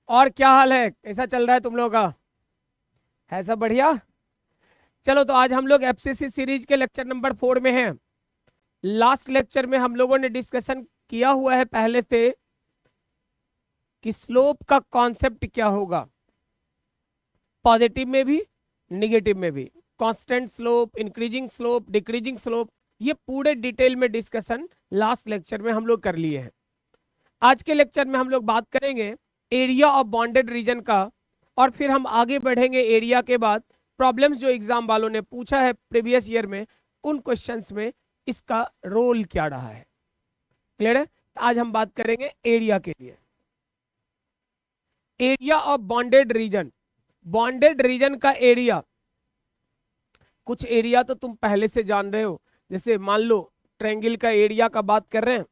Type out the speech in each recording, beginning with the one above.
और क्या हाल है, कैसा चल रहा है तुम लोगों का? है सब बढ़िया? चलो तो आज हम लोग एफसीसी सीरीज के लेक्चर नंबर 4 में हैं। लास्ट लेक्चर में हम लोगों ने डिस्कशन किया हुआ है पहले से कि स्लोप का कॉन्सेप्ट क्या होगा, पॉजिटिव में भी निगेटिव में भी। Constant slope, increasing slope, decreasing slope, ये पूरे डिटेल में डिस्कशन लास्ट लेक्चर में हम लोग कर लिए हैं। आज के लेक्चर में हम लोग बात करेंगे एरिया ऑफ बॉन्डेड रीजन का, और फिर हम आगे बढ़ेंगे एरिया के बाद प्रॉब्लम्स जो एग्जाम वालों ने पूछा है प्रीवियस ईयर में, उन क्वेश्चंस में इसका रोल क्या रहा है। क्लियर है? तो आज हम बात करेंगे एरिया के लिए। Area of bounded region, bounded region का एरिया। कुछ एरिया तो तुम पहले से जान रहे हो, जैसे मान लो ट्रायंगल का एरिया का बात कर रहे हैं।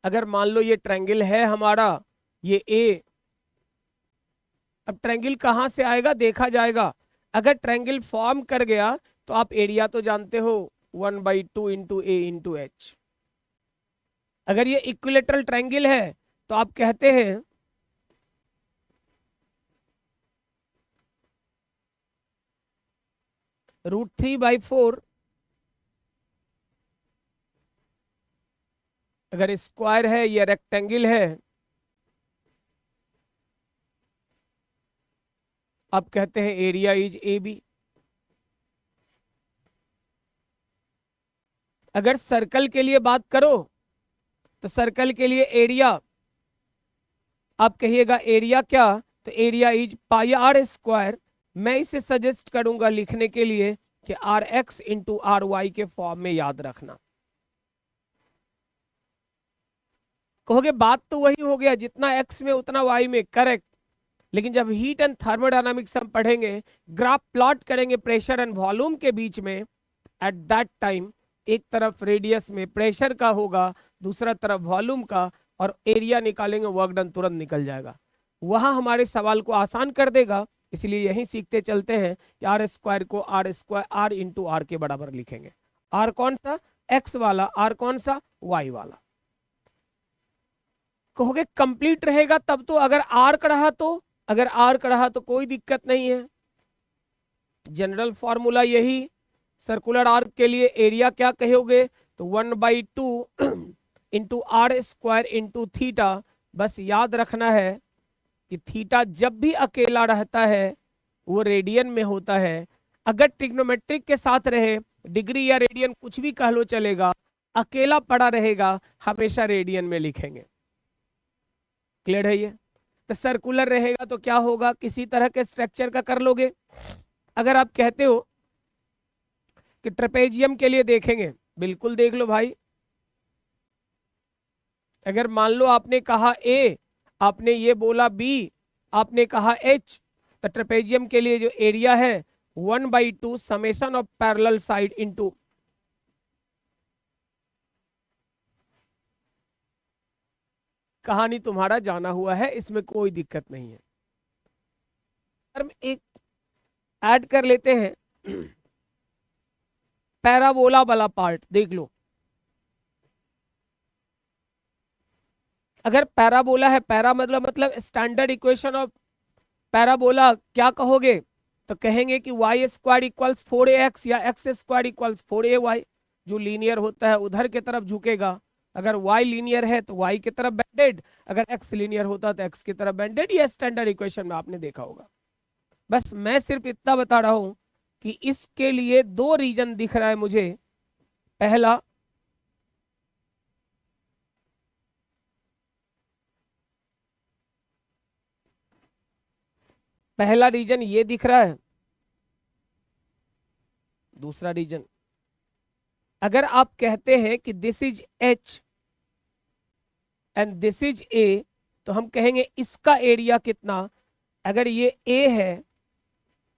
अगर मान लो ये ट्रायंगल है हमारा, ये ए। अब ट्रायंगल कहां से आएगा देखा जाएगा। अगर ट्रायंगल फॉर्म कर गया तो आप एरिया तो जानते हो, 1/2 इंटू ए इंटू एच। अगर ये इक्विलेटरल ट्रायंगल है तो आप कहते हैं √3/4। अगर स्क्वायर है या रेक्टेंगल है आप कहते हैं एरिया इज ए बी। अगर सर्कल के लिए बात करो तो सर्कल के लिए एरिया आप कहिएगा एरिया क्या, तो area is pi r square. मैं इसे सजेस्ट करूंगा लिखने के लिए कि r x into r y के फॉर्म में याद रखना। कहोगे बात तो वही हो गया, जितना एक्स में उतना वाई में, करेक्ट। लेकिन जब हीट एंड थर्मोडायनामिक्स हम पढ़ेंगे, ग्राफ प्लॉट करेंगे प्रेशर एंड वॉल्यूम के बीच में, एट दैट टाइम एक तरफ रेडियस में प्रेशर का होगा, दूसरा तरफ वॉल्यूम का, और एरिया निकालेंगे, वर्क डन तुरंत निकल जाएगा। वहां हमारे सवाल को आसान कर देगा। इसलिए यही सीखते चलते हैं कि आर स्क्वायर को r square r into r के बराबर लिखेंगे। आर कौन सा? एक्स वाला। आर कौन सा? वाई वाला। कहोगे कंप्लीट रहेगा तब तो। अगर आर्क रहा तो, अगर आर्क रहा तो कोई दिक्कत नहीं है। जनरल फॉर्मूला यही। सर्कुलर आर्क के लिए एरिया क्या कहोगे, तो 1/2 into r square into theta. बस याद रखना है कि थीटा जब भी अकेला रहता है वो रेडियन में होता है। अगर ट्रिग्नोमेट्रिक के साथ रहे, डिग्री या रेडियन कुछ भी कह लो चलेगा, अकेला पड़ा रहेगा हमेशा रेडियन में लिखेंगे। क्लियर है ये? तो सर्कुलर रहेगा तो क्या होगा, किसी तरह के स्ट्रक्चर का कर लोगे। अगर आप कहते हो कि ट्रेपेजियम के लिए देखेंगे, बिल्कुल देख लो भाई। अगर मान लो आपने कहा ए, आपने ये बोला बी, आपने कहा एच, तो ट्रेपेजियम के लिए जो एरिया है 1/2 summation of parallel side into, कहानी तुम्हारा जाना हुआ है, इसमें कोई दिक्कत नहीं है। हम एक ऐड कर लेते हैं पैराबोला वाला पार्ट देख लो। अगर पैराबोला है, पैरा मतलब स्टैंडर्ड इक्वेशन ऑफ पैराबोला क्या कहोगे, तो कहेंगे कि वाई स्क्वायर इक्वल्स 4ax या एक्स स्क्वायर इक्वल्स 4ay। जो लीनियर होता है उधर की तरफ झुकेगा। अगर y लीनियर है तो y की तरफ बेंडेड, अगर x लीनियर होता है तो x की तरफ बेंडेड। ये स्टैंडर्ड इक्वेशन में आपने देखा होगा। बस मैं सिर्फ इतना बता रहा हूं कि इसके लिए दो रीजन दिख रहा है मुझे। पहला, पहला रीजन ये दिख रहा है। दूसरा रीजन, अगर आप कहते हैं कि this is H and this is a, तो हम कहेंगे इसका एरिया कितना। अगर ये ए है,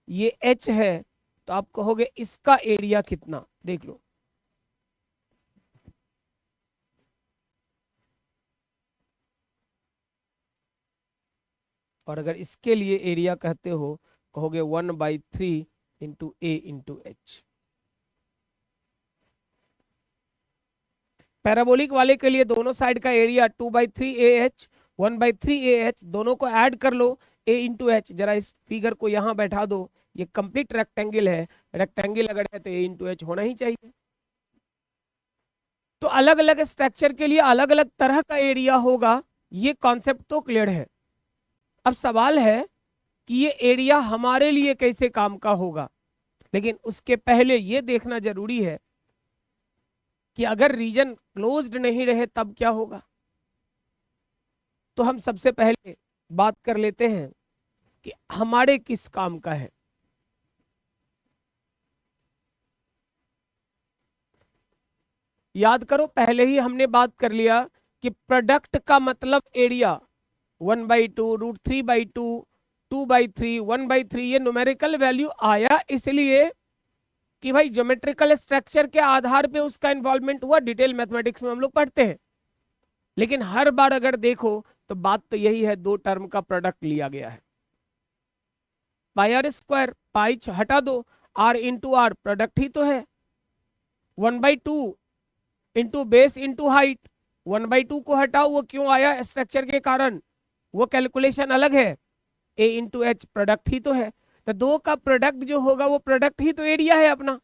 ये एच है, तो आप कहोगे इसका एरिया कितना। देख लो, और अगर इसके लिए एरिया कहते हो कहोगे 1/3 इंटू ए इंटू एच। पैराबोलिक वाले के लिए दोनों साइड का एरिया 2/3 AH 1/3 AH दोनों को ऐड कर लो A इंटू एच। जरा इस फिगर को यहाँ बैठा दो, ये कंप्लीट रेक्टेंगल है, रेक्टेंगल अगर है तो A इंटू एच होना ही चाहिए। तो अलग अलग स्ट्रक्चर के लिए अलग अलग तरह का एरिया होगा, ये कॉन्सेप्ट तो क्लियर है। अब सवाल है कि ये एरिया हमारे लिए कैसे काम का होगा, लेकिन उसके पहले ये देखना जरूरी है कि अगर रीजन क्लोज्ड नहीं रहे तब क्या होगा। तो हम सबसे पहले बात कर लेते हैं कि हमारे किस काम का है। याद करो पहले ही हमने बात कर लिया कि प्रोडक्ट का मतलब एरिया 1/2 √3/2 2/3 1/3 ये न्यूमेरिकल वैल्यू आया इसलिए कि भाई ज्योमेट्रिकल स्ट्रक्चर के आधार पे उसका इन्वॉल्वमेंट हुआ। डिटेल मैथमेटिक्स में हम लोग पढ़ते हैं, लेकिन हर बार अगर देखो तो बात तो यही है, दो टर्म का प्रोडक्ट लिया गया है। पाई आर स्क्वायर, पाई हटा दो, आर इंटू आर प्रोडक्ट ही तो है। 1/2 इंटू बेस इंटू हाइट, 1/2 को हटाओ, वो क्यों आया, स्ट्रक्चर के कारण, वो कैलकुलेशन अलग है। ए इंटू एच प्रोडक्ट ही तो है। तो दो का प्रोडक्ट जो होगा वो प्रोडक्ट ही तो एरिया है अपना।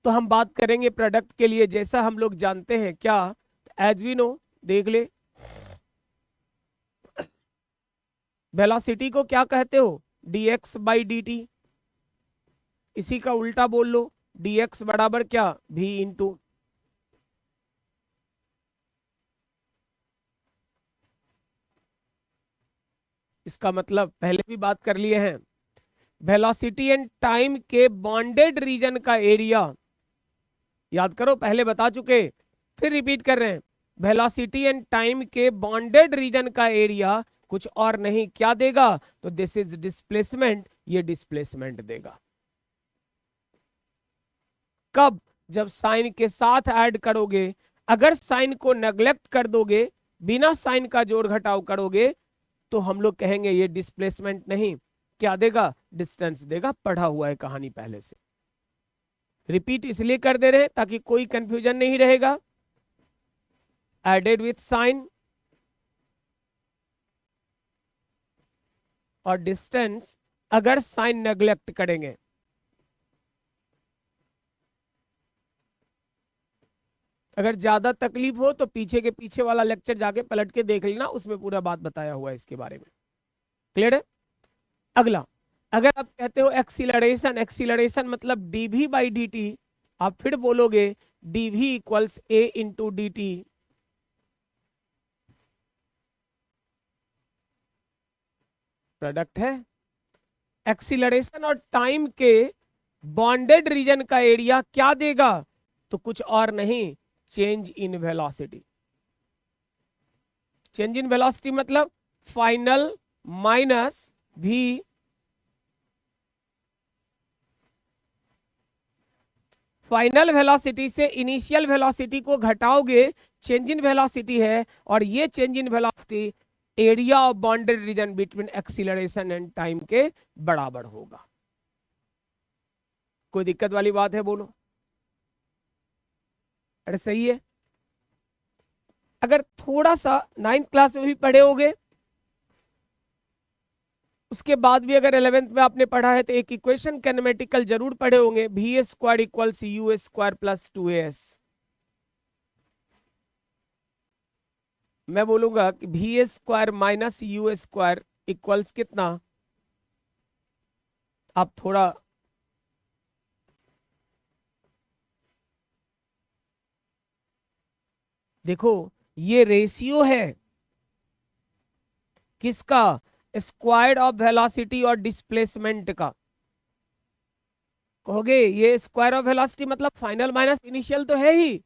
तो हम बात करेंगे प्रोडक्ट के लिए, जैसा हम लोग जानते हैं क्या, एज वी नो, देख ले, वेलोसिटी को क्या कहते हो, dx/dt। इसी का उल्टा बोल लो, dx बराबर क्या, v इंटू, इसका मतलब पहले भी बात कर लिए हैं, वेलोसिटी एंड टाइम के बॉन्डेड रीजन का एरिया, याद करो पहले बता चुके, फिर रिपीट कर रहे हैं, वेलोसिटी एंड टाइम के बॉन्डेड रीजन का एरिया कुछ और नहीं क्या देगा, तो दिस इज डिस्प्लेसमेंट, ये डिस्प्लेसमेंट देगा। कब, जब साइन के साथ ऐड करोगे। अगर साइन को नेग्लेक्ट कर दोगे, बिना साइन का जोड़ घटाव करोगे, तो हम लोग कहेंगे ये डिस्प्लेसमेंट नहीं, क्या देगा, डिस्टेंस देगा। पढ़ा हुआ है कहानी पहले से, रिपीट इसलिए कर दे रहे हैं ताकि कोई कंफ्यूजन नहीं रहेगा। एडेड विथ साइन और डिस्टेंस अगर साइन नेग्लेक्ट करेंगे। अगर ज्यादा तकलीफ हो तो पीछे के पीछे वाला लेक्चर जाके पलट के देख लेना, उसमें पूरा बात बताया हुआ है इसके बारे में। क्लियर है। अगला, अगर आप कहते हो एक्सीलरेशन, एक्सीलरेशन मतलब dv/dt, आप फिर बोलोगे dv equals a into dt। Product है। एक्सीलरेशन और टाइम के बॉन्डेड रीजन का एरिया क्या देगा, तो कुछ और नहीं, change in velocity. Change in velocity मतलब final minus v, final velocity से इनिशियल वेलोसिटी को घटाओगे, चेंज इन वेलोसिटी है, और ये change in velocity area of bounded region between acceleration and time के बराबर होगा। कोई दिक्कत वाली बात है, बोलो। अरे सही है। अगर थोड़ा सा 9th क्लास में भी पढ़े होगे, उसके बाद भी अगर 11th में आपने पढ़ा है तो एक इक्वेशन कैनेमेटिकल जरूर पढ़े होंगे, v² equals u² plus 2as। मैं बोलूंगा कि v² माइनस u² इक्वल्स कितना, आप थोड़ा देखो, ये रेशियो है किसका, स्क्वायर ऑफ वेलोसिटी और डिस्प्लेसमेंट का। कहोगे ये स्क्वायर ऑफ वेलोसिटी मतलब फाइनल माइनस इनिशियल तो है ही,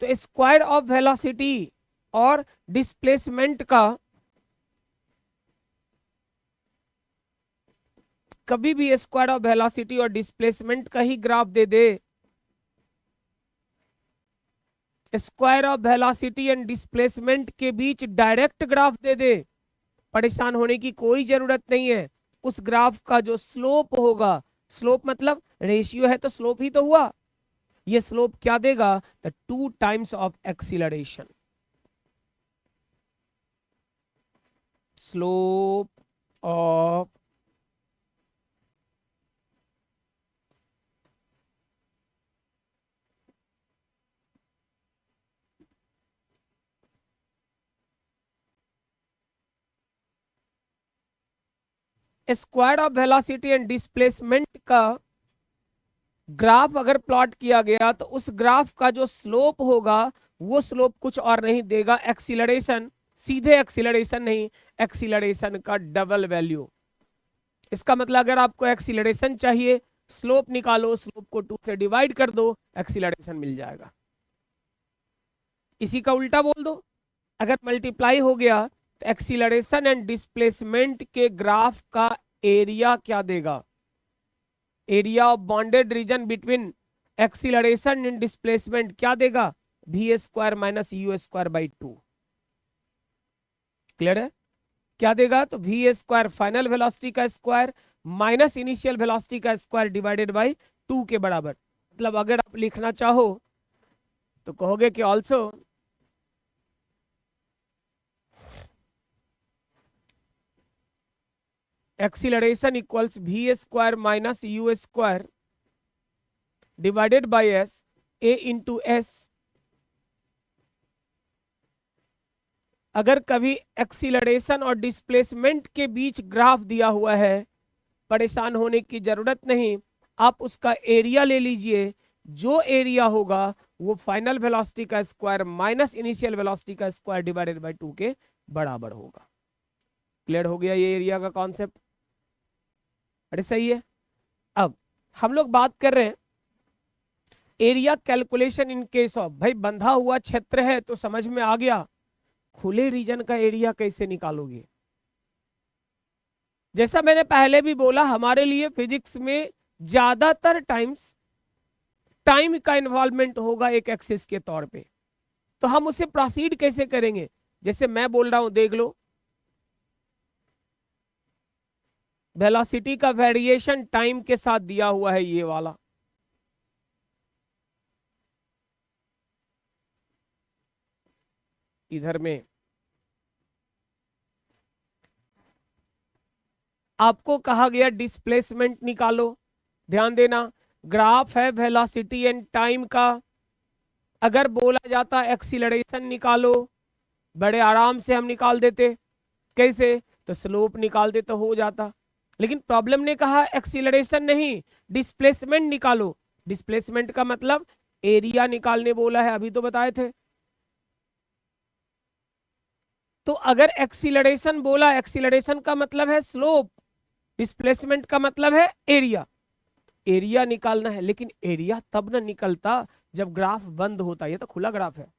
तो स्क्वायर ऑफ वेलोसिटी और डिस्प्लेसमेंट का कभी भी स्क्वायर ऑफ वेलोसिटी और डिस्प्लेसमेंट का ही ग्राफ दे दे, square of velocity and displacement के बीच डायरेक्ट ग्राफ दे दे, परेशान होने की कोई जरूरत नहीं है। उस ग्राफ का जो स्लोप होगा, स्लोप मतलब रेशियो है तो स्लोप ही तो हुआ, ये स्लोप क्या देगा? The 2 times of acceleration. Slope of square of velocity and displacement का ग्राफ अगर प्लॉट किया गया तो उस ग्राफ का जो स्लोप होगा वो स्लोप कुछ और नहीं देगा, एक्सीलरेशन, सीधे एक्सीलरेशन नहीं, एक्सीलरेशन का डबल वैल्यू। इसका मतलब अगर आपको एक्सीलरेशन चाहिए, स्लोप निकालो, स्लोप को 2 से डिवाइड कर दो, एक्सीलरेशन मिल जाएगा। इसी का उल्टा बोल दो, अगर मल्टीप्लाई हो गया तो एक्सीलरेशन एंड डिस्प्लेसमेंट के ग्राफ का एरिया क्या देगा? Area of bounded region between acceleration and displacement क्या देगा? V square minus u square by 2। Clear है? क्या देगा? तो वी स्क्वायर फाइनल वेलोसिटी का स्क्वायर माइनस इनिशियल वेलोसिटी का स्क्वायर डिवाइडेड बाई 2 के बराबर। मतलब अगर आप लिखना चाहो तो कहोगे कि also acceleration equals we square minus u square divided by S, A into S. अगर कभी एक्सीलरेशन और डिस्प्लेसमेंट के बीच ग्राफ दिया हुआ है, परेशान होने की जरूरत नहीं, आप उसका एरिया ले लीजिए। जो एरिया होगा वो फाइनल वेलोसिटी का स्क्वायर माइनस इनिशियल वेलोसिटी का स्क्वायर डिवाइडेड बाय 2 के बराबर होगा। क्लियर हो गया ये एरिया का कॉन्सेप्ट? अरे सही है। अब हम लोग बात कर रहे हैं area calculation in case of, भाई बंधा हुआ क्षेत्र है तो समझ में आ गया, खुले रीजन का एरिया कैसे निकालोगे? जैसा मैंने पहले भी बोला, हमारे लिए फिजिक्स में ज्यादातर टाइम्स टाइम का इन्वॉल्वमेंट होगा एक एक्सिस के तौर पे। तो हम उसे प्रोसीड कैसे करेंगे? जैसे मैं बोल रहा हूं, देख लो, वेलोसिटी का वेरिएशन टाइम के साथ दिया हुआ है, ये वाला। इधर में आपको कहा गया डिस्प्लेसमेंट निकालो। ध्यान देना, ग्राफ है वेलोसिटी एंड टाइम का। अगर बोला जाता एक्सीलरेशन निकालो, बड़े आराम से हम निकाल देते। कैसे? तो स्लोप निकाल दे तो हो जाता। लेकिन प्रॉब्लम ने कहा एक्सीलरेशन नहीं, डिस्प्लेसमेंट निकालो। डिस्प्लेसमेंट का मतलब एरिया निकालने बोला है, अभी तो बताए थे। तो अगर एक्सीलरेशन बोला, एक्सीलरेशन का मतलब है स्लोप, डिस्प्लेसमेंट का मतलब है एरिया। एरिया निकालना है, लेकिन एरिया तब ना निकलता जब ग्राफ बंद होता। ये तो खुला ग्राफ है।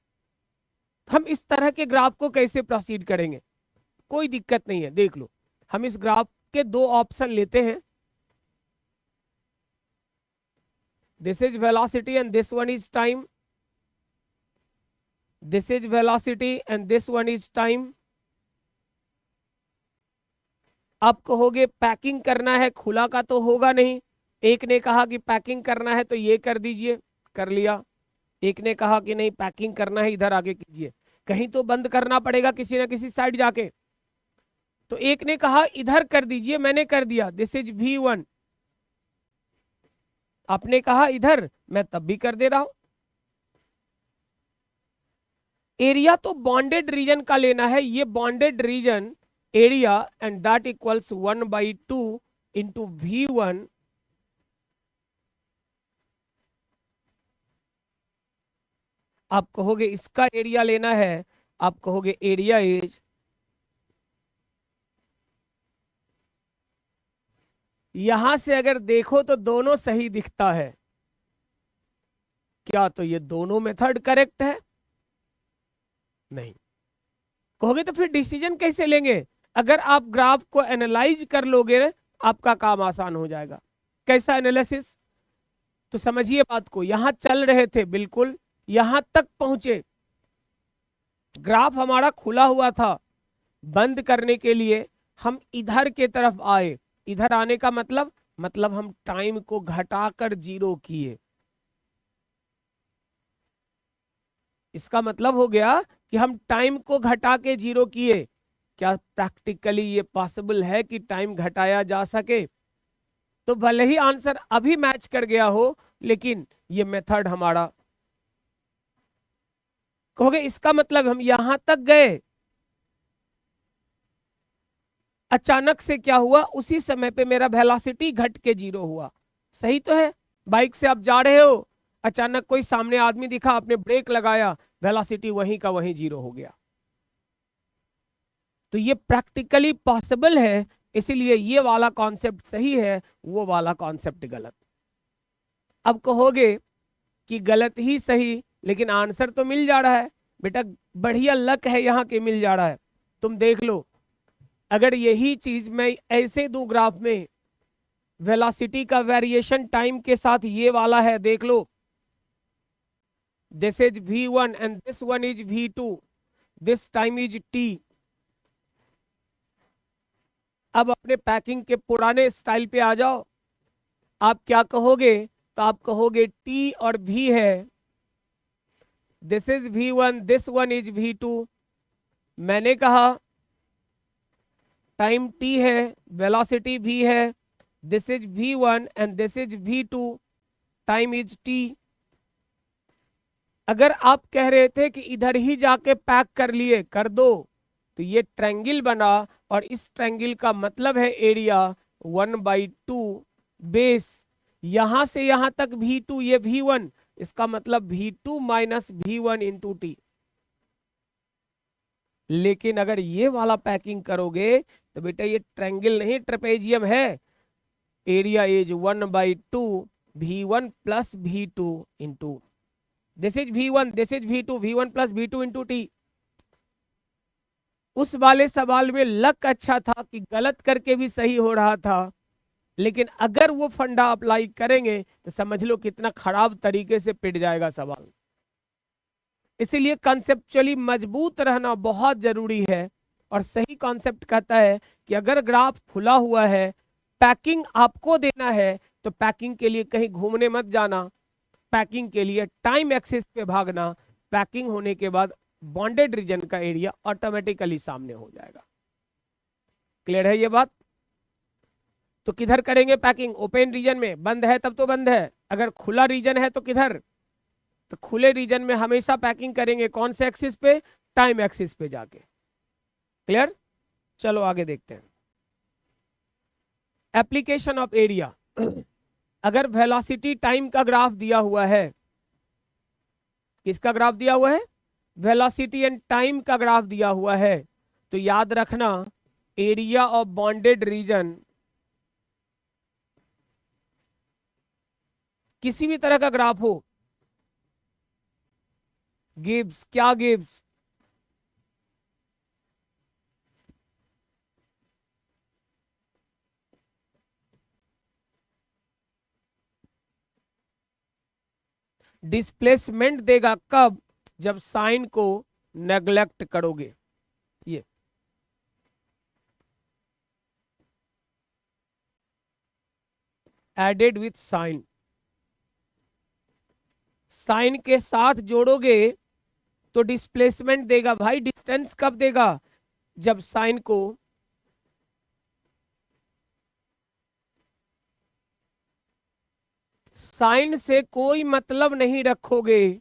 हम इस तरह के ग्राफ को कैसे प्रोसीड करेंगे? कोई दिक्कत नहीं है, देख लो। हम इस ग्राफ के 2 ऑप्शन लेते हैं। This is velocity and this one is time. This is velocity and this one is time. आप कहोगे पैकिंग करना है, खुला का तो होगा नहीं। एक ने कहा कि पैकिंग करना है तो ये कर दीजिए, कर लिया। एक ने कहा कि नहीं पैकिंग करना है, इधर आगे कीजिए। कहीं तो बंद करना पड़ेगा किसी ना किसी साइड जाके। तो एक ने कहा इधर कर दीजिए, मैंने कर दिया, दिस इज V1। आपने कहा इधर, मैं तब भी कर दे रहा हूं। एरिया तो बॉन्डेड रीजन का लेना है, ये bounded region area, and that equals 1/2 into V1। आप कहोगे इसका एरिया लेना है, आप कहोगे एरिया इज, यहां से अगर देखो तो दोनों सही दिखता है क्या? तो ये दोनों मेथड करेक्ट है? नहीं। कहोगे तो फिर डिसीजन कैसे लेंगे? अगर आप ग्राफ को एनालाइज कर लोगे, आपका काम आसान हो जाएगा। कैसा एनालिसिस? तो समझिए बात को, यहां चल रहे थे, बिल्कुल यहां तक पहुंचे, ग्राफ हमारा खुला हुआ था। बंद करने के लिए हम इधर के तरफ आए। इधर आने का मतलब हम टाइम को घटाकर 0 किए। इसका मतलब हो गया कि हम टाइम को घटा के जीरो किए। क्या प्रैक्टिकली ये पॉसिबल है कि टाइम घटाया जा सके? तो भले ही आंसर अभी मैच कर गया हो, लेकिन ये मेथड हमारा, कहोगे इसका मतलब हम यहां तक गए, अचानक से क्या हुआ, उसी समय पे मेरा वेलोसिटी घट के जीरो हुआ। सही तो है। बाइक से आप जा रहे हो, अचानक कोई सामने आदमी दिखा, आपने ब्रेक लगाया, वेलोसिटी वहीं का वहीं जीरो हो गया। तो ये प्रैक्टिकली पॉसिबल है, इसीलिए ये वाला कॉन्सेप्ट सही है, वो वाला कॉन्सेप्ट गलत। अब कहोगे कि गलत ही सही, लेकिन आंसर तो मिल जा रहा है। बेटा बढ़िया लक है यहाँ के मिल जा रहा है। तुम देख लो, अगर यही चीज मैं ऐसे दूं ग्राफ में, वेलोसिटी का वेरिएशन टाइम के साथ ये वाला है, देख लो, this is v1 and this one is v2, this time is t। अब अपने पैकिंग के पुराने स्टाइल पे आ जाओ। आप क्या कहोगे? तो आप कहोगे t और v है, this is v1, this one is v2। मैंने कहा टाइम t है, वेलोसिटी v है, this is v1 and this is v2, time is t। अगर आप कह रहे थे कि इधर ही जाके पैक कर लिए, कर दो, तो ये ट्रायंगल बना, और इस ट्रायंगल का मतलब है एरिया 1/2 बेस, यहां से यहां तक v2, ये v1, इसका मतलब v2 minus v1 into T. लेकिन अगर ये वाला पैकिंग करोगे तो बेटा ये ट्रायंगल नहीं, ट्रेपेजियम है। Area is 1/2 v1 plus v2 into, this is v1, this is v2, v1 plus v2 into T. उस वाले सवाल में लक अच्छा था कि गलत करके भी सही हो रहा था, लेकिन अगर वो फंडा अप्लाई करेंगे तो समझ लो कितना खराब तरीके से पिट जाएगा सवाल। इसीलिए कॉन्सेप्चुअली मजबूत रहना बहुत जरूरी है। और सही कॉन्सेप्ट कहता है कि अगर ग्राफ खुला हुआ है, पैकिंग आपको देना है, तो पैकिंग के लिए कहीं घूमने मत जाना, पैकिंग के लिए टाइम एक्सिस पे भागना। पैकिंग होने के बाद बॉन्डेड रीजन का एरिया ऑटोमेटिकली सामने हो जाएगा। क्लियर है ये बात? तो किधर करेंगे पैकिंग? ओपन रीजन में। बंद है तब तो बंद है, अगर खुला रीजन है तो किधर? तो खुले रीजन में हमेशा पैकिंग करेंगे, कौन से एक्सिस पे? टाइम एक्सिस पे जाके। क्लियर? चलो आगे देखते हैं। Application of area. अगर वेलोसिटी टाइम का ग्राफ दिया हुआ है, किसका ग्राफ दिया हुआ है? वेलोसिटी एंड टाइम का ग्राफ दिया हुआ है, तो याद रखना एरिया ऑफ बॉन्डेड रीजन, किसी भी तरह का ग्राफ हो, गिब्स, क्या गिब्स? डिस्प्लेसमेंट देगा कब? जब साइन को नेग्लेक्ट करोगे। ये एडेड विथ साइन, साइन के साथ जोड़ोगे तो डिस्प्लेसमेंट देगा। भाई डिस्टेंस कब देगा? जब साइन को साइन से कोई मतलब नहीं रखोगे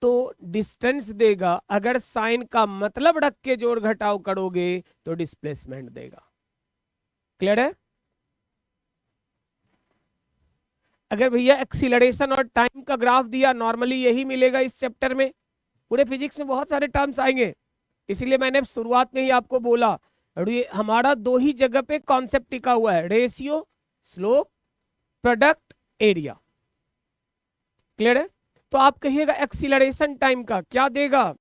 तो डिस्टेंस देगा, अगर साइन का मतलब रख के जोड़ घटाव करोगे तो डिस्प्लेसमेंट देगा। क्लियर है? अगर भैया एक्सीलरेशन और टाइम का ग्राफ दिया, नॉर्मली यही मिलेगा इस चैप्टर में, पूरे फिजिक्स में बहुत सारे टर्म्स आएंगे, इसलिए मैंने शुरुआत में ही आपको बोला हमारा दो ही जगह पे कॉन्सेप्ट टिका हुआ है, ratio, slope, product, area. Clear है? तो आप कहिएगा एक्सीलरेशन टाइम का क्या देगा?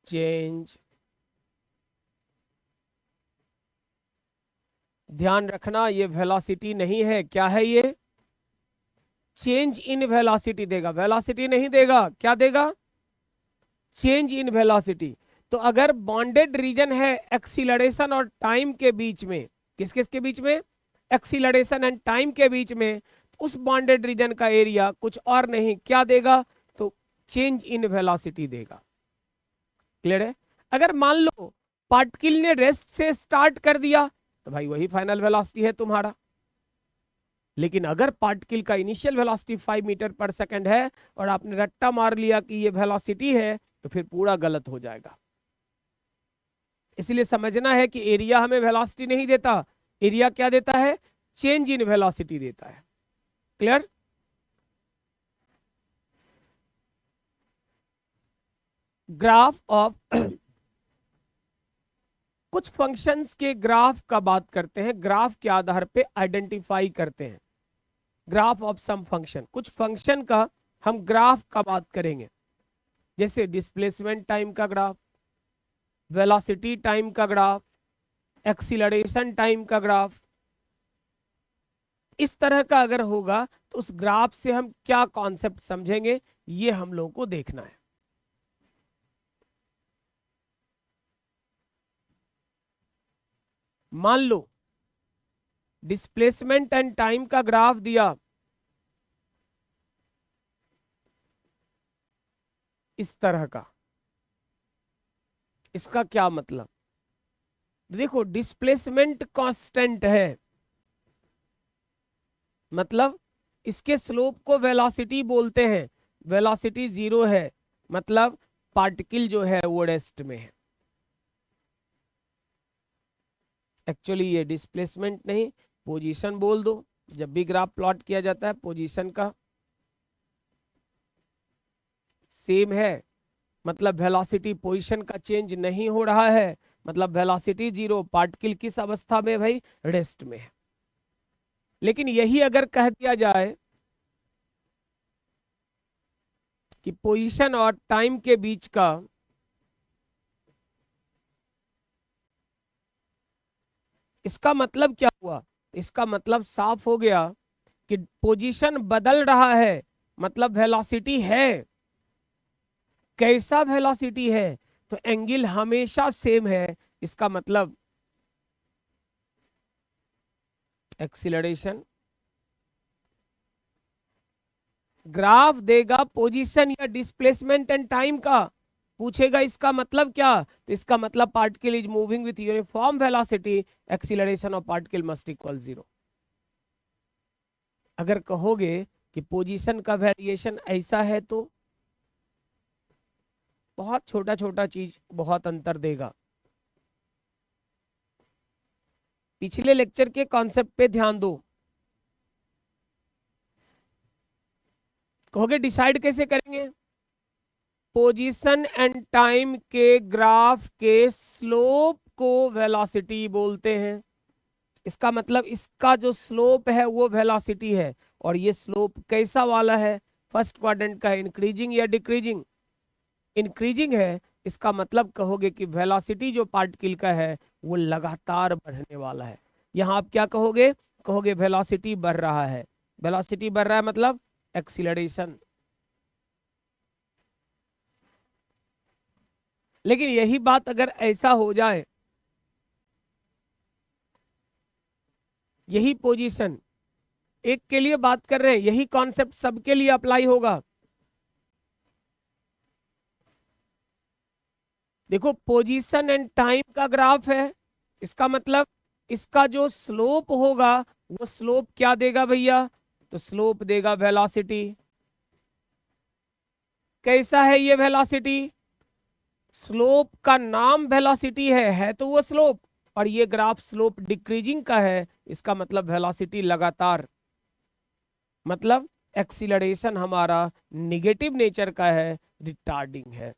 चेंज, ध्यान रखना ये वेलोसिटी नहीं है, क्या है ये? चेंज इन वेलोसिटी देगा, वेलोसिटी नहीं देगा, क्या देगा, चेंज इन वेलोसिटी। तो अगर बॉन्डेड रीजन है एक्सीलरेशन और टाइम के बीच में, किस किस के बीच में, एक्सीलरेशन एंड टाइम के बीच में, उस बॉन्डेड रीजन का एरिया कुछ और नहीं क्या देगा, तो चेंज इन वेलोसिटी देगा। क्लियर है। अगर मान लो पार्टिकल ने रेस्ट से स्टार्ट कर दिया तो भाई वही फाइनल वेलोसिटी है तुम्हारा। लेकिन अगर पार्टिकल का इनिशियल वेलोसिटी 5 मीटर पर सेकंड है और आपने रट्टा मार लिया कि ये वेलोसिटी है, तो फिर पूरा गलत हो जाएगा। इसलिए समझना है कि एरिया हमें वेलोसिटी नहीं देता, एरिया क्या देता है, चेंज इन वेलोसिटी देता है। क्लियर। ग्राफ ऑफ कुछ फंक्शंस के ग्राफ का बात करते हैं, ग्राफ के आधार पे आइडेंटिफाई करते हैं। ग्राफ ऑफ सम फंक्शन, कुछ फंक्शन का हम ग्राफ का बात करेंगे, जैसे डिस्प्लेसमेंट टाइम का ग्राफ, वेलोसिटी टाइम का ग्राफ, एक्सीलरेशन टाइम का ग्राफ। इस तरह का अगर होगा तो उस ग्राफ से हम क्या कॉन्सेप्ट समझेंगे, ये हम लोगों को देखना है। मान लो डिस्प्लेसमेंट एंड टाइम का ग्राफ दिया इस तरह का, इसका क्या मतलब, देखो डिस्प्लेसमेंट कांस्टेंट है, मतलब इसके स्लोप को वेलोसिटी बोलते हैं, वेलोसिटी 0 है, मतलब पार्टिकल जो है वो रेस्ट में है। एक्चुअली ये डिस्प्लेसमेंट नहीं, पोजीशन बोल दो, जब भी ग्राफ प्लॉट किया जाता है पोजीशन का सेम है, मतलब वेलोसिटी पोजीशन का चेंज नहीं हो रहा है, मतलब वेलोसिटी 0, पार्टिकल किस अवस्था में भाई, रेस्ट में है। लेकिन यही अगर कह दिया जाए कि पोजीशन और टाइम के बीच का इसका मतलब क्या हुआ, इसका मतलब साफ हो गया कि पोजीशन बदल रहा है, मतलब वेलोसिटी है, कैसा वेलोसिटी है, तो एंगल हमेशा सेम है, इसका मतलब एक्सीलरेशन। ग्राफ देगा पोजीशन या डिस्प्लेसमेंट एंड टाइम का, पूछेगा इसका मतलब क्या, तो इसका मतलब particle is moving with uniform velocity, acceleration of particle must equal 0। अगर कहोगे कि पोजीशन का वेरिएशन ऐसा है तो बहुत छोटा छोटा चीज बहुत अंतर देगा। पिछले लेक्चर के कॉन्सेप्ट पे ध्यान दो। कहोगे डिसाइड कैसे करेंगे, पोजीशन एंड टाइम के ग्राफ के स्लोप को वेलोसिटी बोलते हैं, इसका मतलब इसका जो स्लोप है वो वेलोसिटी है, और ये स्लोप कैसा वाला है, फर्स्ट क्वाड्रेंट का, इंक्रीजिंग या डिक्रीजिंग, इंक्रीजिंग है, इसका मतलब कहोगे कि वेलोसिटी जो पार्टिकल का है वो लगातार बढ़ने वाला है। यहां आप क्या कहोगे, कहोगे वेलोसिटी बढ़ रहा है, वेलोसिटी बढ़ रहा है मतलब एक्सीलरेशन। लेकिन यही बात अगर ऐसा हो जाए, यही पोजीशन, एक के लिए बात कर रहे हैं, यही कॉन्सेप्ट सबके लिए अप्लाई होगा। देखो पोजीशन एंड टाइम का ग्राफ है, इसका मतलब इसका जो स्लोप होगा वो स्लोप क्या देगा भैया, तो स्लोप देगा वेलोसिटी। कैसा है ये वेलोसिटी, स्लोप का नाम वेलोसिटी है तो वो स्लोप, और ये ग्राफ स्लोप डिक्रीजिंग का है, इसका मतलब वेलोसिटी लगातार, मतलब एक्सीलरेशन हमारा निगेटिव नेचर का है, रिटार्डिंग है।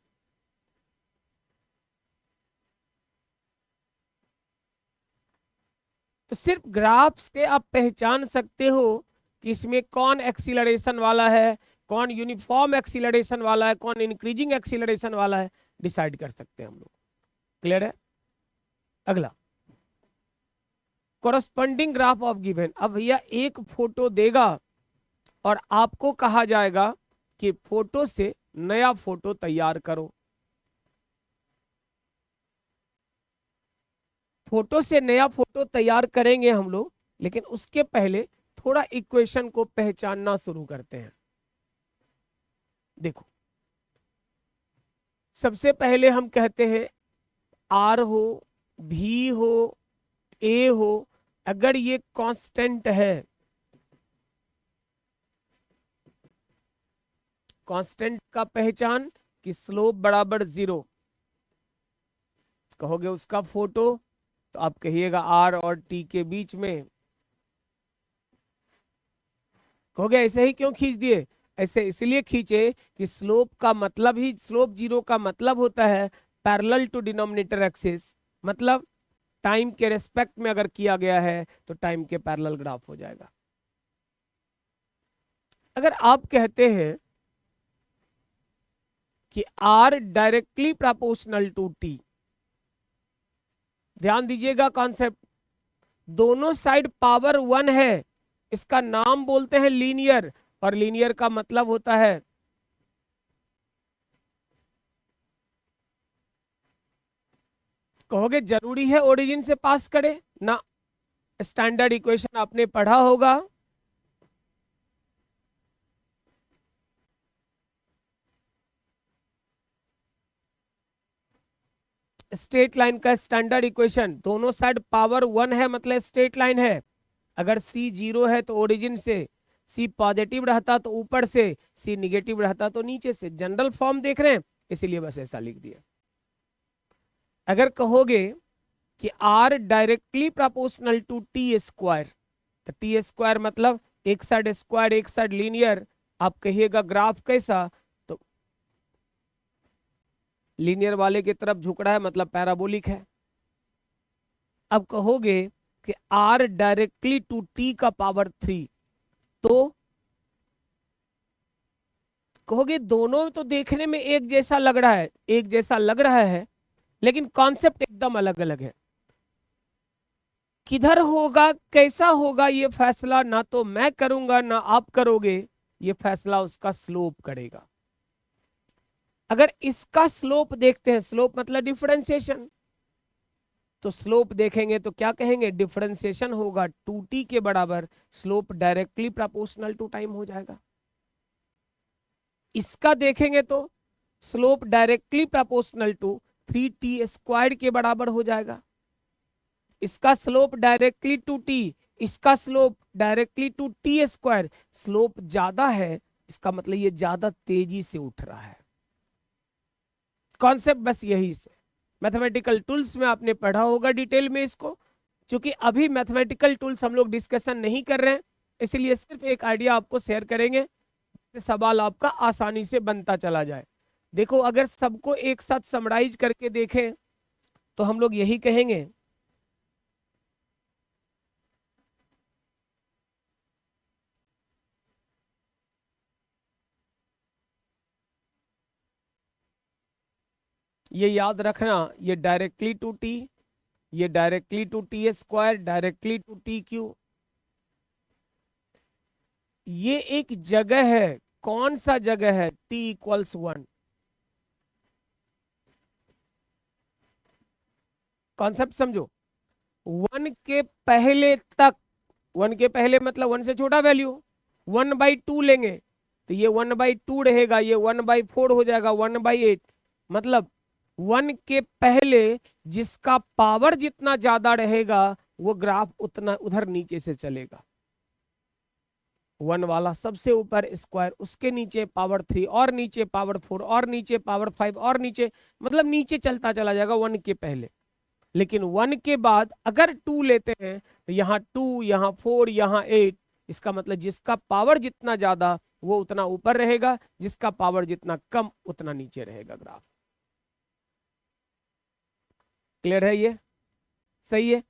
तो सिर्फ ग्राफ से आप पहचान सकते हो कि इसमें कौन एक्सीलरेशन वाला है, कौन यूनिफॉर्म एक्सीलरेशन वाला है, कौन इंक्रीजिंग एक्सीलरेशन वाला है, डिसाइड कर सकते हैं हम लोग। क्लियर है। अगला कोरस्पॉन्डिंग ग्राफ ऑफ गिवन, अब भैया एक फोटो देगा और आपको कहा जाएगा कि फोटो से नया फोटो तैयार करो। फोटो से नया फोटो तैयार करेंगे हम लोग, लेकिन उसके पहले थोड़ा इक्वेशन को पहचानना शुरू करते हैं। देखो, सबसे पहले हम कहते हैं आर हो, भी हो, ए हो, अगर ये कांस्टेंट है, कांस्टेंट का पहचान कि स्लोप बराबर 0, कहोगे उसका फोटो, तो आप कहिएगा आर और टी के बीच में। कहोगे ऐसे ही क्यों खींच दिए? ऐसे इसलिए खींचे कि स्लोप का मतलब ही, स्लोप 0 का मतलब होता है पैरेलल टू डिनोमिनेटर एक्सिस, मतलब टाइम के रेस्पेक्ट में अगर किया गया है तो टाइम के पैरेलल ग्राफ हो जाएगा। अगर आप कहते हैं कि r directly proportional to t, ध्यान दीजिएगा कॉन्सेप्ट, दोनों साइड पावर 1 है, इसका नाम बोलते हैं लीनियर, और लीनियर का मतलब होता है कहोगे जरूरी है ओरिजिन से पास करे ना, स्टैंडर्ड इक्वेशन आपने पढ़ा होगा, स्ट्रेट लाइन का स्टैंडर्ड इक्वेशन, दोनों साइड पावर 1 है मतलब स्ट्रेट लाइन है। अगर c 0 है तो ओरिजिन से, c पॉजिटिव रहता तो ऊपर से, c निगेटिव रहता तो नीचे से। जनरल फॉर्म देख रहे हैं, इसीलिए बस ऐसा लिख दिया। अगर कहोगे कि r directly proportional to t square, तो टी स्क्वायर मतलब एक साइड स्क्वायर एक साइड लीनियर, आप कहिएगा ग्राफ कैसा, तो लीनियर वाले की तरफ झुक रहा है मतलब पैराबोलिक है। अब कहोगे कि r डायरेक्टली टू t का पावर 3, तो कहोगे दोनों तो देखने में एक जैसा लग रहा है, एक जैसा लग रहा है, लेकिन कॉन्सेप्ट एकदम अलग अलग है। किधर होगा, कैसा होगा, ये फैसला ना तो मैं करूंगा ना आप करोगे, ये फैसला उसका स्लोप करेगा। अगर इसका स्लोप देखते हैं, स्लोप मतलब डिफरेंशिएशन, तो स्लोप देखेंगे तो क्या कहेंगे, डिफरेंशिएशन होगा 2t के बराबर, slope directly proportional to time हो जाएगा। इसका देखेंगे तो slope directly proportional to 3t square के बराबर हो जाएगा। इसका स्लोप डायरेक्टली टू टी, इसका slope directly to t square, slope ज्यादा है, इसका मतलब ये ज्यादा तेजी से उठ रहा है। कॉन्सेप्ट बस यही से, मैथमेटिकल टूल्स में आपने पढ़ा होगा डिटेल में इसको, क्योंकि अभी मैथमेटिकल टूल्स हम लोग डिस्कशन नहीं कर रहे हैं, इसलिए सिर्फ एक आइडिया आपको शेयर करेंगे, सवाल आपका आसानी से बनता चला जाए। देखो, अगर सबको एक साथ समराइज करके देखें तो हम लोग यही कहेंगे, ये याद रखना, ये डायरेक्टली टू टी, ये directly to t square, directly to t cube, ये एक जगह है, कौन सा जगह है, t इक्वल्स 1। कॉन्सेप्ट समझो, 1 के पहले तक, 1 के पहले मतलब 1 से छोटा वैल्यू, 1/2 लेंगे तो ये 1/2 रहेगा, ये 1/4 हो जाएगा, 1/8, मतलब 1 के पहले जिसका पावर जितना ज्यादा रहेगा वो ग्राफ उतना उधर नीचे से चलेगा। 1 वाला सबसे ऊपर स्क्वायर, उसके नीचे पावर 3 और नीचे पावर 4 और नीचे पावर 5 और नीचे, मतलब नीचे चलता चला जाएगा 1 के पहले। लेकिन 1 के बाद अगर 2 लेते हैं तो यहाँ 2, यहाँ 4, यहाँ 8, इसका मतलब जिसका पावर जितना ज्यादा वो उतना ऊपर रहेगा, जिसका पावर जितना कम उतना नीचे रहेगा ग्राफ। क्लियर है ये? सही है।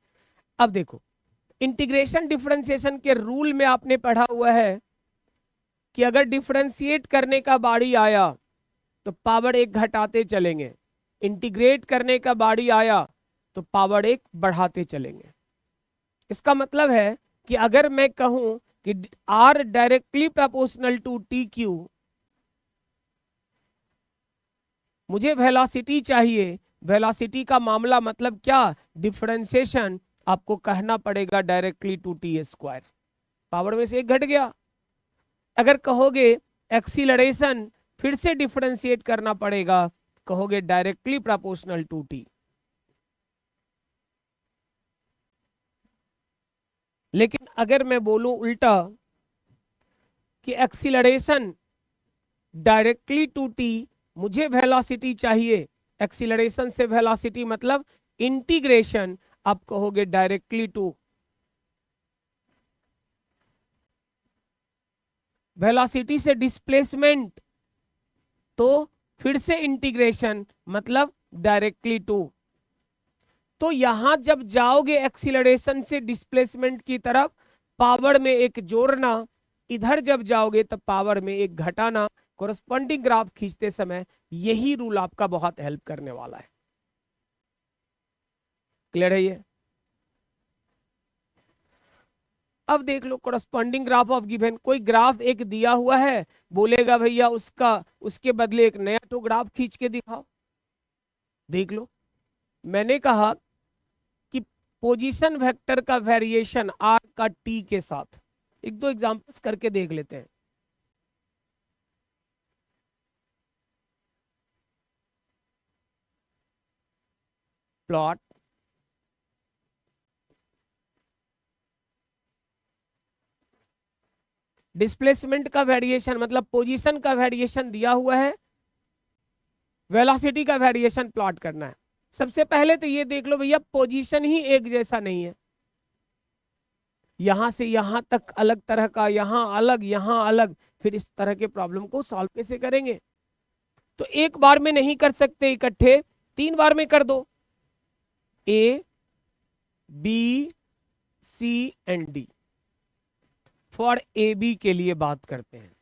अब देखो, इंटीग्रेशन डिफरेंशिएशन के रूल में आपने पढ़ा हुआ है कि अगर डिफरेंशिएट करने का बारी आया तो पावर 1 घटाते चलेंगे, इंटीग्रेट करने का बारी आया तो पावर 1 बढ़ाते चलेंगे। इसका मतलब है कि अगर मैं कहूं कि r directly proportional to t cube, मुझे वेलोसिटी चाहिए, वेलोसिटी का मामला मतलब क्या, डिफरेंशिएशन आपको कहना पड़ेगा directly to t square, power में से एक घट गया। अगर कहोगे एक्सीलरेशन, फिर से डिफरेंशिएट करना पड़ेगा, कहोगे डायरेक्टली प्रोपोर्शनल टू टी। लेकिन अगर मैं बोलूं उल्टा कि एक्सीलरेशन डायरेक्टली टू टी, मुझे वेलोसिटी चाहिए, एक्सीलरेशन से वेलोसिटी मतलब इंटीग्रेशन, आप कहोगे डायरेक्टली टू, वेलोसिटी से डिस्प्लेसमेंट तो फिर से इंटीग्रेशन मतलब डायरेक्टली टू। तो यहां जब जाओगे एक्सीलरेशन से डिस्प्लेसमेंट की तरफ, पावर में एक जोड़ना, इधर जब जाओगे तब पावर में एक घटाना, कोरस्पॉन्डिंग ग्राफ खींचते समय यही रूल आपका बहुत हेल्प करने वाला है। क्लियर है ये? अब देख लो कोरस्पॉन्डिंग ग्राफ ऑफ गिवन, कोई ग्राफ एक दिया हुआ है, बोलेगा भैया उसका उसके बदले एक नया तो ग्राफ खींच के दिखाओ। देख लो, मैंने कहा कि पोजीशन वेक्टर का वेरिएशन आर का टी के साथ, एक दो एग्जांपल्स करके देख लेते हैं। प्लॉट डिस्प्लेसमेंट का वेरिएशन मतलब पोजीशन का वेरिएशन दिया हुआ है, वेलोसिटी का वेरिएशन प्लॉट करना है। सबसे पहले तो ये देख लो भैया, पोजीशन ही एक जैसा नहीं है, यहां से यहां तक अलग तरह का, यहां अलग, फिर इस तरह के प्रॉब्लम को सॉल्व कैसे करेंगे? तो एक बार में नहीं कर सकते इकट्ठे, 3 बार में कर दो, A B C and D. For A B के लिए बात करते हैं,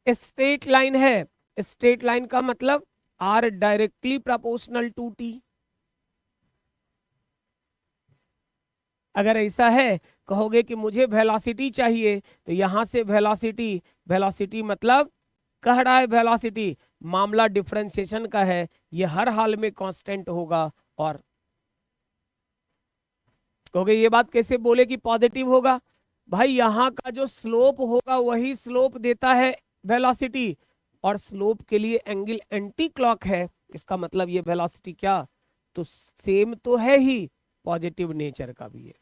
स्ट्रेट लाइन है, स्ट्रेट लाइन का मतलब r directly proportional to t. अगर ऐसा है, कहोगे कि मुझे वेलोसिटी चाहिए, तो यहां से वेलोसिटी, वेलोसिटी मतलब कह रहा है वेलोसिटी, मामला डिफरेंशिएशन का है, ये हर हाल में कांस्टेंट होगा। और कहोगे ये बात कैसे बोले कि पॉजिटिव होगा? भाई यहाँ का जो स्लोप होगा वही स्लोप देता है वेलोसिटी, और स्लोप के लिए एंगल एंटी क्लॉक है, इसका मतलब ये वेलोसिटी क्या, तो सेम तो है ही, पॉजिटिव नेचर का भी है।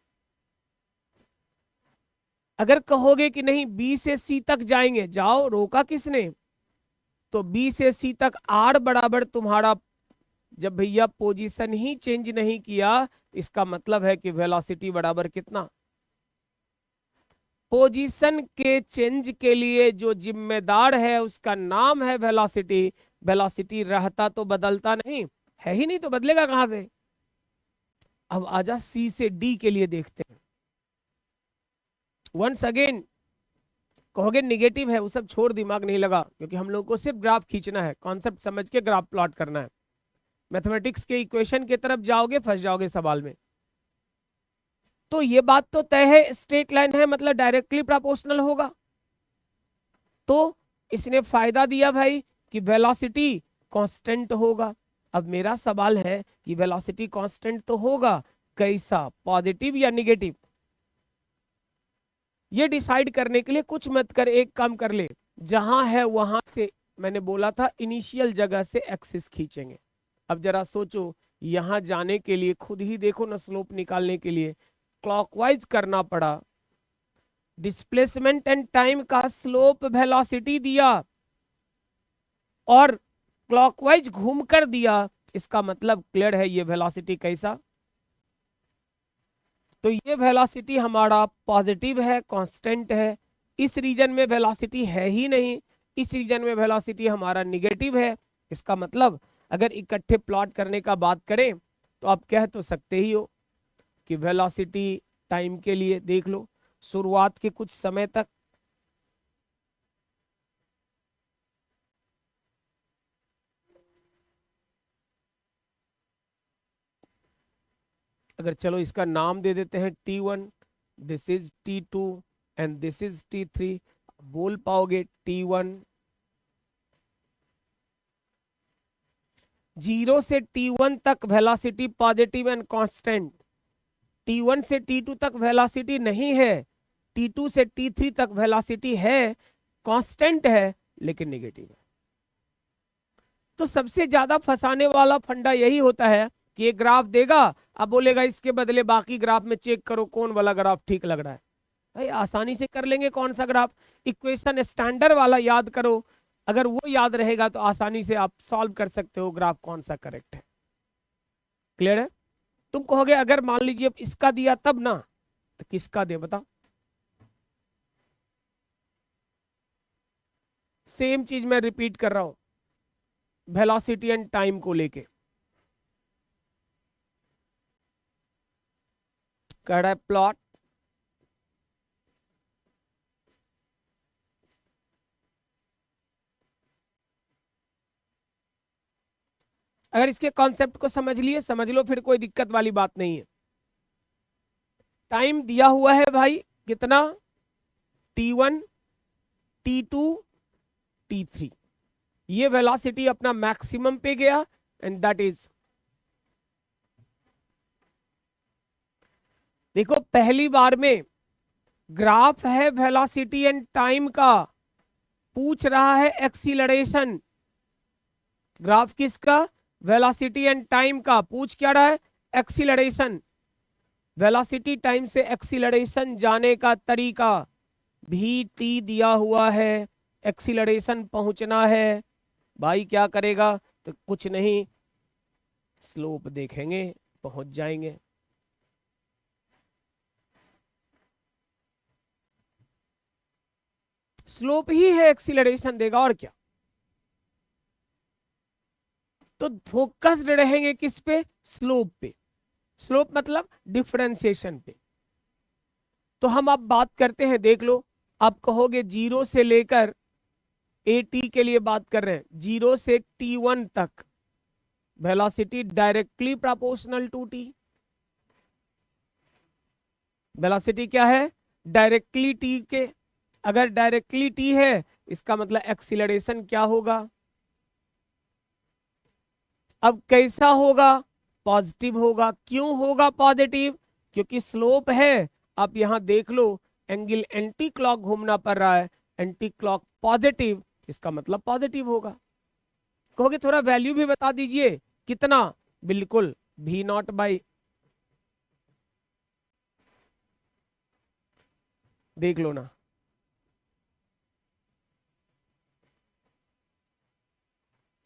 अगर कहोगे कि नहीं बी से सी तक जाएंगे, जाओ, रोका किसने? तो बी से सी तक आर बराबर तुम्हारा, जब भैया पोजीशन ही चेंज नहीं किया, इसका मतलब है कि वेलोसिटी बराबर कितना, पोजीशन के चेंज के लिए जो जिम्मेदार है उसका नाम है वेलोसिटी। वेलोसिटी रहता तो बदलता नहीं है, ही नहीं तो बदलेगा कहां से? अब आजा सी से डी के लिए देखते हैं। वंस अगेन कहोगे निगेटिव है, वो सब छोड़, दिमाग नहीं लगा, क्योंकि हम लोग को सिर्फ ग्राफ खींचना है, कॉन्सेप्ट समझ के ग्राफ प्लॉट करना है। मैथमेटिक्स के इक्वेशन की तरफ जाओगे फंस जाओगे सवाल में। तो ये बात तो तय है, स्ट्रेट लाइन है मतलब डायरेक्टली प्रोपोर्शनल होगा। तो इसने फायदा दिया भाई कि वेलोसिटी कांस्टेंट होगा। अब मेरा सवाल है कि वेलोसिटी कांस्टेंट तो होगा, कैसा, पॉजिटिव या निगेटिव? ये डिसाइड करने के लिए कुछ मत कर, एक काम कर ले, जहां है वहां से, मैंने बोला था इनिशियल जगह से एक्सिस खींचेंगे। अब जरा सोचो, यहां जाने के लिए खुद ही देखो ना, स्लोप निकालने के लिए क्लॉकवाइज करना पड़ा, डिस्प्लेसमेंट एंड टाइम का स्लोप वेलोसिटी दिया और क्लॉकवाइज घूमकर दिया, इसका मतलब क्लियर है ये वेलोसिटी कैसा, तो ये वेलोसिटी हमारा पॉजिटिव है, कांस्टेंट है। इस रीजन में वेलोसिटी है ही नहीं, इस रीजन में वेलोसिटी हमारा निगेटिव है। इसका मतलब अगर इकट्ठे प्लॉट करने का बात करें तो आप कह तो सकते ही हो कि वेलोसिटी टाइम के लिए देख लो, शुरुआत के कुछ समय तक अगर चलो इसका नाम दे देते हैं T1, this is T2 and this is T3, बोल पाओगे T1 0 से T1 तक velocity positive and constant, T1 से T2 तक वेलोसिटी नहीं है, T2 से T3 तक वेलोसिटी है, कांस्टेंट है लेकिन नेगेटिव है। तो सबसे ज्यादा फंसाने वाला फंडा यही होता है कि ये ग्राफ देगा, अब बोलेगा इसके बदले बाकी ग्राफ में चेक करो कौन वाला ग्राफ ठीक लग रहा है। भाई आसानी से कर लेंगे कौन सा ग्राफ, इक्वेशन स्टैंडर्ड वाला याद करो, अगर वो याद रहेगा तो आसानी से आप सॉल्व कर सकते हो ग्राफ कौन सा करेक्ट है। क्लियर है? तुम कहोगे अगर मान लीजिए इसका दिया तब ना, तो किसका दे बताओ। सेम चीज मैं रिपीट कर रहा हूं वेलोसिटी एंड टाइम को लेके। कह रहा है प्लॉट अगर इसके कॉन्सेप्ट को समझ लिए समझ लो, फिर कोई दिक्कत वाली बात नहीं है। टाइम दिया हुआ है भाई कितना, T1, T2, T3, ये वेलोसिटी अपना मैक्सिमम पे गया एंड दैट इज, देखो पहली बार में ग्राफ है वेलोसिटी एंड टाइम का, पूछ रहा है एक्सीलरेशन। ग्राफ किसका, वेलोसिटी एंड टाइम का, पूछ क्या रहा है, एक्सीलरेशन। वेलोसिटी टाइम से एक्सीलरेशन जाने का तरीका भी टी दिया हुआ है, एक्सीलरेशन पहुंचना है, भाई क्या करेगा, तो कुछ नहीं, स्लोप देखेंगे पहुंच जाएंगे। स्लोप ही है एक्सीलरेशन देगा और क्या। तो फोकस्ड रहेंगे किस पे, स्लोप पे। स्लोप मतलब डिफरेंशिएशन पे। तो हम अब बात करते हैं, देख लो, आप कहोगे 0 से लेकर AT के लिए बात कर रहे हैं, 0 से T1 तक velocity directly proportional to T। Velocity क्या है, डायरेक्टली T के, अगर डायरेक्टली T है इसका मतलब एक्सीलरेशन क्या होगा, अब कैसा होगा, पॉजिटिव होगा। क्यों होगा पॉजिटिव, क्योंकि स्लोप है। आप यहां देख लो एंगल एंटी क्लॉक घूमना पड़ रहा है, एंटी क्लॉक पॉजिटिव, इसका मतलब पॉजिटिव होगा। कहोगे थोड़ा वैल्यू भी बता दीजिए कितना, बिल्कुल V0 बाई, देख लो ना,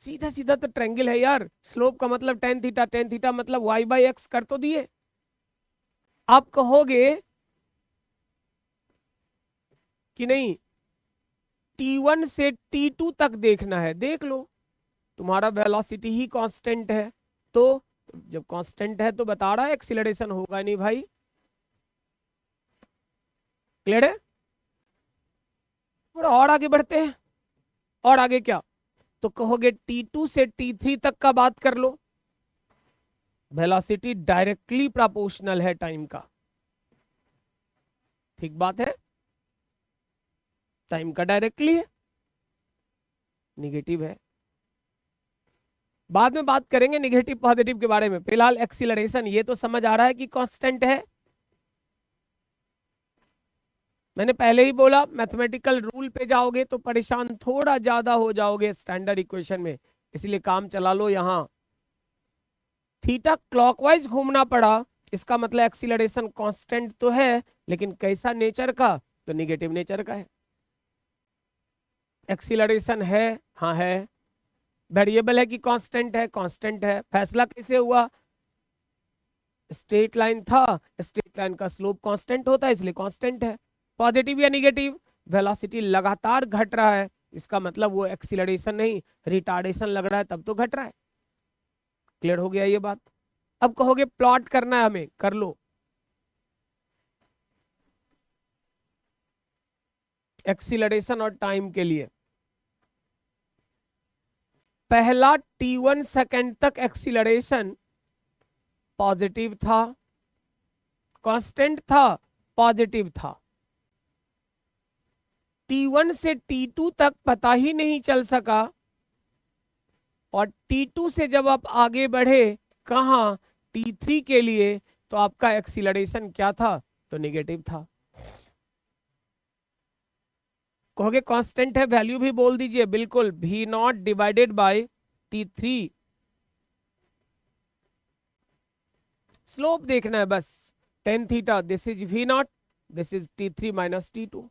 सीधा सीधा तो ट्रायंगल है यार। स्लोप का मतलब टेन थीटा, टेन थीटा मतलब y बाई एक्स कर तो दिए। आप कहोगे कि नहीं T1 से T2 तक देखना है, देख लो तुम्हारा वेलोसिटी ही कांस्टेंट है, तो जब कांस्टेंट है तो बता रहा है एक्सीलरेशन होगा नहीं भाई। क्लियर है? थोड़ा और आगे बढ़ते हैं, और आगे क्या, तो कहोगे T2 से T3 तक का बात कर लो, वेलोसिटी डायरेक्टली प्रोपोर्शनल है टाइम का, ठीक बात है, टाइम का डायरेक्टली है, निगेटिव है। बाद में बात करेंगे निगेटिव पॉजिटिव के बारे में, फिलहाल एक्सीलरेशन ये तो समझ आ रहा है कि कांस्टेंट है। मैंने पहले ही बोला मैथमेटिकल रूल पे जाओगे तो परेशान थोड़ा ज्यादा हो जाओगे स्टैंडर्ड इक्वेशन में, इसलिए काम चला लो। यहां थीटा क्लॉकवाइज घूमना पड़ा, इसका मतलब एक्सीलरेशन कांस्टेंट तो है, लेकिन कैसा नेचर का, तो निगेटिव नेचर का है। एक्सीलरेशन है, हाँ है, वेरिएबल है कि कांस्टेंट है, कांस्टेंट है। फैसला कैसे हुआ, स्ट्रेट लाइन था, स्ट्रेट लाइन का स्लोप कांस्टेंट होता है इसलिए कांस्टेंट है। पॉजिटिव या निगेटिव, वेलोसिटी लगातार घट रहा है, इसका मतलब वो एक्सीलरेशन नहीं रिटार्डेशन लग रहा है, तब तो घट रहा है। क्लियर हो गया ये बात? अब कहोगे प्लॉट करना है हमें, कर लो। एक्सीलरेशन और टाइम के लिए पहला T1 सेकंड तक एक्सीलरेशन पॉजिटिव था, कांस्टेंट था, पॉजिटिव था। T1 से T2 तक पता ही नहीं चल सका, और T2 से जब आप आगे बढ़े कहा T3 के लिए, तो आपका एक्सीलरेशन क्या था? तो नेगेटिव था। कहोगे कांस्टेंट है, वैल्यू भी बोल दीजिए, बिल्कुल V0 divided by T3। Slope देखना है बस, tan theta, this is V0, this is T3 minus T2।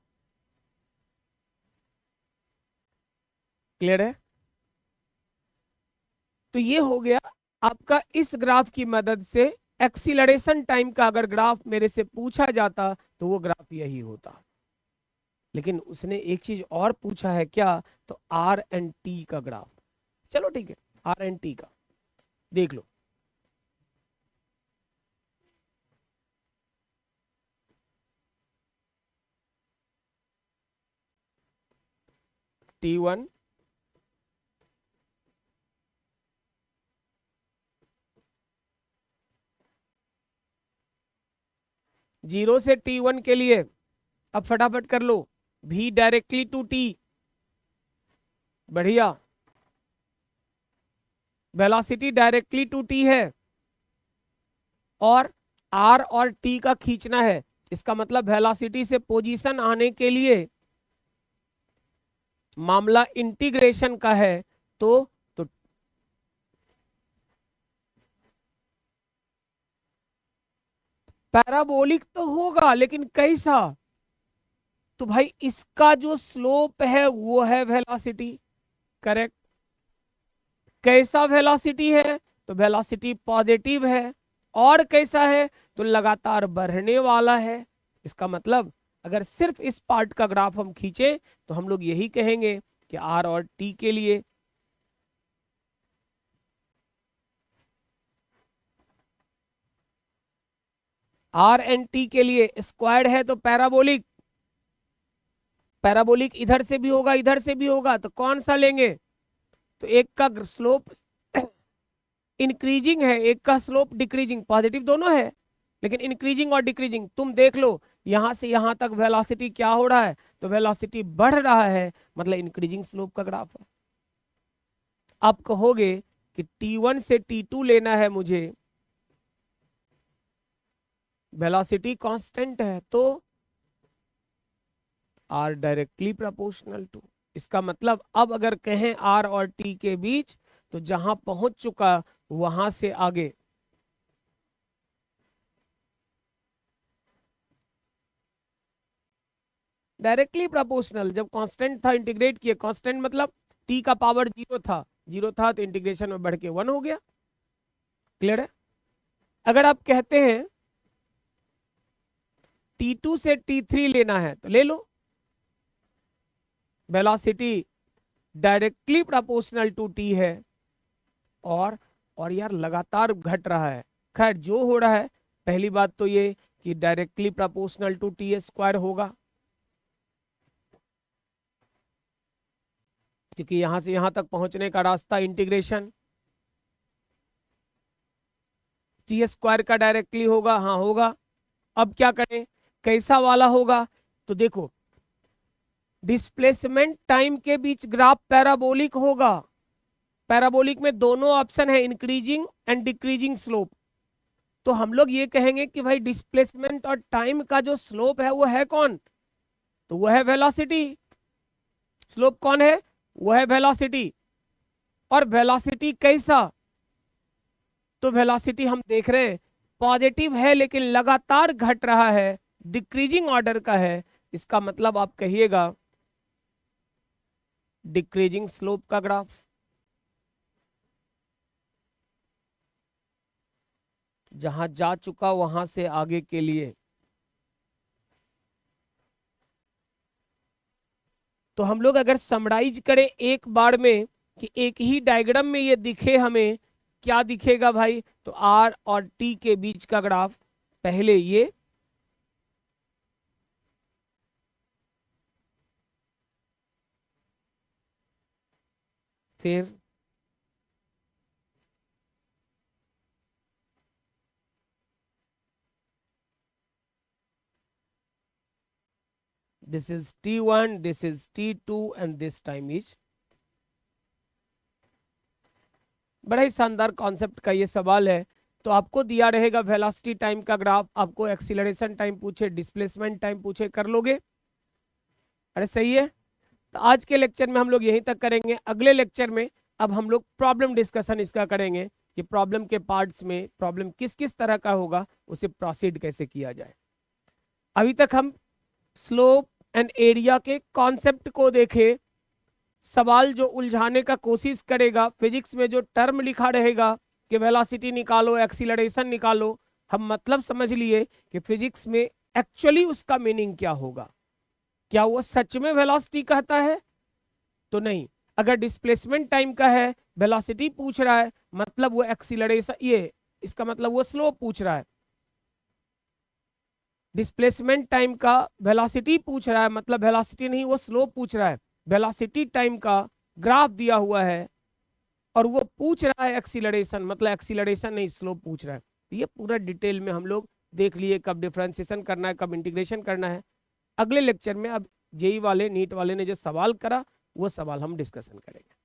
Clear है? तो ये हो गया आपका इस ग्राफ की मदद से एक्सीलरेशन टाइम का। अगर ग्राफ मेरे से पूछा जाता तो वो ग्राफ यही होता, लेकिन उसने एक चीज और पूछा है, क्या? तो आर एंड टी का ग्राफ। चलो ठीक है, आर एंड टी का देख लो। T1 0 से T1 के लिए, अब फटाफट कर लो, V डायरेक्टली टू T, बढ़िया। वेलोसिटी डायरेक्टली टू T है, और R और T का खींचना है। इसका मतलब वेलोसिटी से पोजीशन आने के लिए मामला इंटीग्रेशन का है, तो पैराबोलिक तो होगा, लेकिन कैसा? तो भाई इसका जो स्लोप है वो है वेलोसिटी, करेक्ट। कैसा वेलोसिटी है? तो वेलोसिटी पॉजिटिव है। और कैसा है? तो लगातार बढ़ने वाला है। इसका मतलब अगर सिर्फ इस पार्ट का ग्राफ हम खींचे तो हम लोग यही कहेंगे कि आर और टी के लिए आर एंड टी के लिए स्क्वायर्ड है तो पैराबोलिक, पैराबोलिक इधर से भी होगा इधर से भी होगा, तो कौन सा लेंगे? तो एक का स्लोप इंक्रीजिंग है, एक का स्लोप डिक्रीजिंग, पॉजिटिव दोनों है, लेकिन इंक्रीजिंग और डिक्रीजिंग। तुम देख लो यहां से यहां तक वेलोसिटी क्या हो रहा है? तो वेलोसिटी बढ़ रहा है, मतलब इंक्रीजिंग स्लोप का ग्राफ है। आप कहोगे कि T1 से T2 लेना है मुझे, वेलोसिटी कांस्टेंट है, तो R डायरेक्टली प्रोपोर्शनल टू। इसका मतलब अब अगर कहें R और T के बीच, तो जहां पहुंच चुका वहां से आगे डायरेक्टली प्रोपोर्शनल। जब कांस्टेंट था इंटीग्रेट किए, कांस्टेंट मतलब T का पावर जीरो था, जीरो था तो इंटीग्रेशन में बढ़ के 1 हो गया। क्लियर है? अगर आप कहते हैं T2 से T3 लेना है तो ले लो, velocity directly proportional to T है, और और यार लगातार घट रहा है। खैर जो हो रहा है, पहली बात तो ये कि directly proportional to T square होगा, क्योंकि यहां से यहां तक पहुंचने का रास्ता इंटीग्रेशन T स्क्वायर का डायरेक्टली होगा, हाँ होगा। अब क्या करें, कैसा वाला होगा? तो देखो डिस्प्लेसमेंट टाइम के बीच ग्राफ पैराबोलिक होगा। पैराबोलिक में दोनों ऑप्शन है, इंक्रीजिंग एंड डिक्रीजिंग स्लोप। तो हम लोग ये कहेंगे कि भाई डिस्प्लेसमेंट और टाइम का जो स्लोप है वो है कौन? तो वो है वेलोसिटी। स्लोप कौन है? वो है वेलोसिटी। और वेलोसिटी कैसा? तो वेलोसिटी हम देख रहे हैं पॉजिटिव है, लेकिन लगातार घट रहा है, डिक्रीजिंग ऑर्डर का है। इसका मतलब आप कहिएगा डिक्रीजिंग स्लोप का ग्राफ। जहां जा चुका वहां से आगे के लिए। तो हम लोग अगर समराइज करें एक बार में, कि एक ही डायग्राम में ये दिखे हमें, क्या दिखेगा भाई? तो आर और टी के बीच का ग्राफ पहले ये, फिर this is t1, this is t2 and this time is। बड़ा ही शानदार कॉन्सेप्ट का ये सवाल है। तो आपको दिया रहेगा वेलोसिटी टाइम का ग्राफ, आपको एक्सीलरेशन टाइम पूछे, डिस्प्लेसमेंट टाइम पूछे, कर लोगे? अरे सही है। तो आज के लेक्चर में हम लोग यहीं तक करेंगे। अगले लेक्चर में अब हम लोग प्रॉब्लम डिस्कशन इसका करेंगे कि प्रॉब्लम के पार्ट्स में प्रॉब्लम किस किस तरह का होगा, उसे प्रोसीड कैसे किया जाए। अभी तक हम स्लोप एंड एरिया के कॉन्सेप्ट को देखे। सवाल जो उलझाने का कोशिश करेगा, फिजिक्स में जो टर्म लिखा रहेगा कि वेलोसिटी निकालो, एक्सीलरेशन निकालो, हम मतलब समझ लिए कि फिजिक्स में एक्चुअली उसका मीनिंग क्या होगा। क्या वो सच में वेलोसिटी कहता है? तो नहीं। अगर डिस्प्लेसमेंट टाइम का है, वेलोसिटी पूछ रहा है, मतलब वो एक्सीलरेशन, ये इसका मतलब वो स्लोप पूछ रहा है। डिस्प्लेसमेंट टाइम का वेलोसिटी पूछ रहा है, मतलब वेलोसिटी नहीं, वो स्लोप पूछ रहा है। वेलोसिटी टाइम का ग्राफ दिया हुआ है और वो पूछ रहा है एक्सीलरेशन, मतलब एक्सीलरेशन नहीं, स्लोप पूछ रहा है। ये पूरा डिटेल में हम लोग देख लिए, कब डिफरेंशिएशन करना है, कब इंटीग्रेशन करना है। अगले लेक्चर में अब जेई वाले, नीट वाले ने जो सवाल करा, वो सवाल हम डिस्कशन करेंगे।